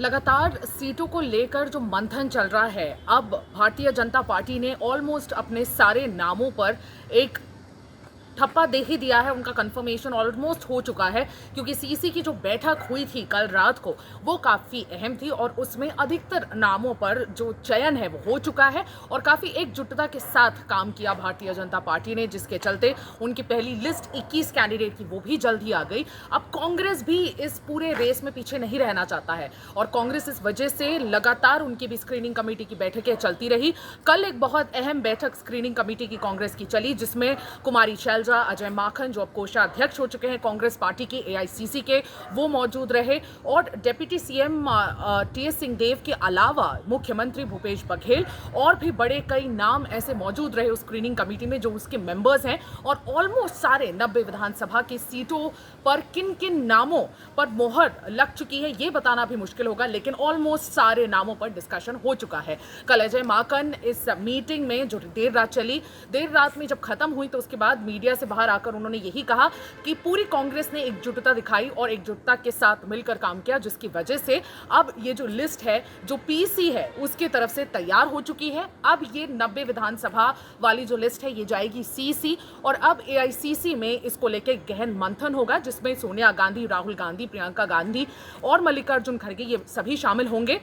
लगातार सीटों को लेकर जो मंथन चल रहा है, अब भारतीय जनता पार्टी ने ऑलमोस्ट अपने सारे नामों पर एक ठप्पा दे ही दिया है। उनका कंफर्मेशन ऑलमोस्ट हो चुका है, क्योंकि सीसी की जो बैठक हुई थी कल रात को वो काफ़ी अहम थी और उसमें अधिकतर नामों पर जो चयन है वो हो चुका है और काफ़ी एकजुटता के साथ काम किया भारतीय जनता पार्टी ने, जिसके चलते उनकी पहली लिस्ट 21 कैंडिडेट की वो भी जल्द ही आ गई। अब कांग्रेस भी इस पूरे रेस में पीछे नहीं रहना चाहता है और कांग्रेस इस वजह से लगातार उनकी भी स्क्रीनिंग कमेटी की बैठकें चलती रही। कल एक बहुत अहम बैठक स्क्रीनिंग कमेटी की कांग्रेस की चली, जिसमें कुमारी शैलजा, अजय माखन जो अब कोषाध्यक्ष हो चुके हैं कांग्रेस पार्टी के एआईसीसी के, वो मौजूद रहे और डिप्टी सीएम टीएस सिंहदेव के अलावा मुख्यमंत्री भूपेश बघेल और भी बड़े कई नाम ऐसे मौजूद रहे उस स्क्रीनिंग कमेटी में जो उसके मेंबर्स हैं। और ऑलमोस्ट सारे 90 विधानसभा की सीटों पर किन किन नामों पर मोहर लग चुकी है ये बताना भी मुश्किल होगा, लेकिन ऑलमोस्ट सारे नामों पर डिस्कशन हो चुका है। कल अजय माकन इस मीटिंग में जो देर रात चली, देर रात में जब खत्म हुई तो उसके बाद मीडिया से बाहर आकर उन्होंने यही कहा कि पूरी कांग्रेस ने एकजुटता दिखाई और एकजुटता के साथ मिलकर काम किया, जिसकी वजह से अब ये जो लिस्ट है जो पीसी है उसकी तरफ से तैयार हो चुकी है। अब ये 90 विधानसभा वाली जो लिस्ट है ये जाएगी सीसी और अब एआईसीसी में इसको लेकर गहन मंथन होगा, जिसमें सोनिया गांधी, राहुल गांधी, प्रियंका गांधी और मल्लिकार्जुन खड़गे ये सभी शामिल होंगे।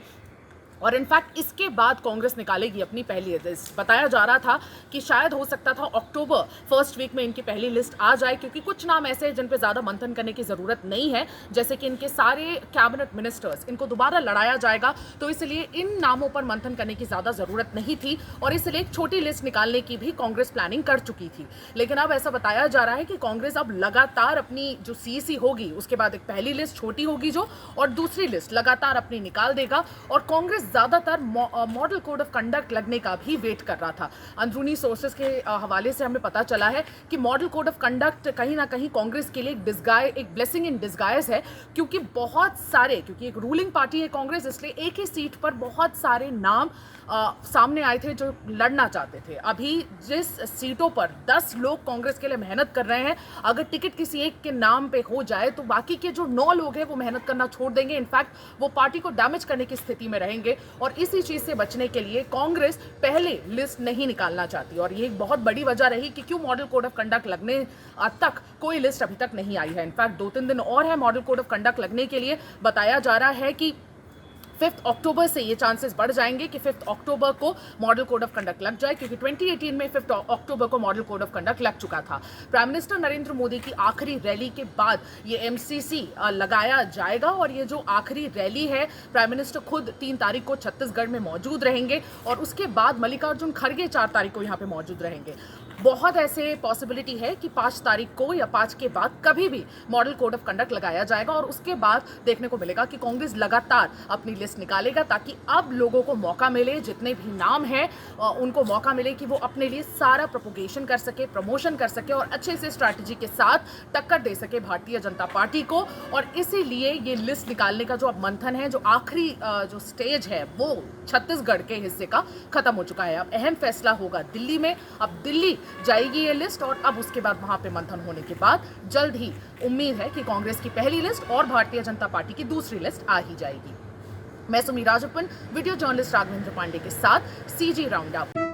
और इनफैक्ट इसके बाद कांग्रेस निकालेगी अपनी पहली लिस्ट। बताया जा रहा था कि शायद हो सकता था अक्टूबर फर्स्ट वीक में इनकी पहली लिस्ट आ जाए, क्योंकि कुछ नाम ऐसे हैं जिन पे ज़्यादा मंथन करने की ज़रूरत नहीं है, जैसे कि इनके सारे कैबिनेट मिनिस्टर्स, इनको दोबारा लड़ाया जाएगा, तो इसलिए इन नामों पर मंथन करने की ज़्यादा ज़रूरत नहीं थी और इसलिए एक छोटी लिस्ट निकालने की भी कांग्रेस प्लानिंग कर चुकी थी। लेकिन अब ऐसा बताया जा रहा है कि कांग्रेस अब लगातार अपनी जो सीसी होगी उसके बाद एक पहली लिस्ट छोटी होगी जो, और दूसरी लिस्ट लगातार अपनी निकाल देगा और कांग्रेस ज्यादातर मॉडल कोड ऑफ कंडक्ट लगने का भी वेट कर रहा था। अंदरूनी सोर्सेस के हवाले से हमें पता चला है कि मॉडल कोड ऑफ कंडक्ट कहीं ना कहीं कांग्रेस के लिए एक ब्लेसिंग इन डिस्गाइज है, क्योंकि क्योंकि एक रूलिंग पार्टी है कांग्रेस, इसलिए एक ही सीट पर बहुत सारे नाम सामने आए थे जो लड़ना चाहते थे। अभी जिस सीटों पर 10 लोग कांग्रेस के लिए मेहनत कर रहे हैं, अगर टिकट किसी एक के नाम पे हो जाए तो बाकी के जो 9 लोग हैं वो मेहनत करना छोड़ देंगे, इनफैक्ट वो पार्टी को डैमेज करने की स्थिति में रहेंगे और इसी चीज से बचने के लिए कांग्रेस पहले लिस्ट नहीं निकालना चाहती और ये एक बहुत बड़ी वजह रही कि क्यों मॉडल कोड ऑफ कंडक्ट लगने तक कोई लिस्ट अभी तक नहीं आई है। इनफैक्ट 2-3 दिन और है मॉडल कोड ऑफ कंडक्ट लगने के लिए। बताया जा रहा है कि 5 अक्टूबर से ये चांसेस बढ़ जाएंगे कि 5 अक्टूबर को मॉडल कोड ऑफ कंडक्ट लग जाए, क्योंकि 2018 में 5 अक्टूबर को मॉडल कोड ऑफ कंडक्ट लग चुका था। प्राइम मिनिस्टर नरेंद्र मोदी की आखिरी रैली के बाद ये एमसीसी लगाया जाएगा और ये जो आखिरी रैली है, प्राइम मिनिस्टर खुद 3 तारीख को छत्तीसगढ़ में मौजूद रहेंगे और उसके बाद मल्लिकार्जुन खड़गे 4 तारीख को यहाँ पे मौजूद रहेंगे। बहुत ऐसे पॉसिबिलिटी है कि 5 तारीख को या 5 के बाद कभी भी मॉडल कोड ऑफ कंडक्ट लगाया जाएगा और उसके बाद देखने को मिलेगा कि कांग्रेस लगातार अपनी लिस्ट निकालेगा, ताकि अब लोगों को मौका मिले, जितने भी नाम हैं उनको मौका मिले कि वो अपने लिए सारा प्रोपोगेशन कर सके, प्रमोशन कर सके और अच्छे से स्ट्रैटेजी के साथ टक्कर दे सके भारतीय जनता पार्टी को। और इसीलिए ये लिस्ट निकालने का जो अब मंथन है, जो आखिरी जो स्टेज है वो छत्तीसगढ़ के हिस्से का खत्म हो चुका है। अब अहम फैसला होगा दिल्ली में। अब दिल्ली जाएगी ये लिस्ट और अब उसके बाद वहां पे मंथन होने के बाद जल्द ही उम्मीद है कि कांग्रेस की पहली लिस्ट और भारतीय जनता पार्टी की दूसरी लिस्ट आ ही जाएगी। मैं सुमी राजप्पन, वीडियो जर्नलिस्ट राघवेंद्र पांडे के साथ, सीजी राउंड अप।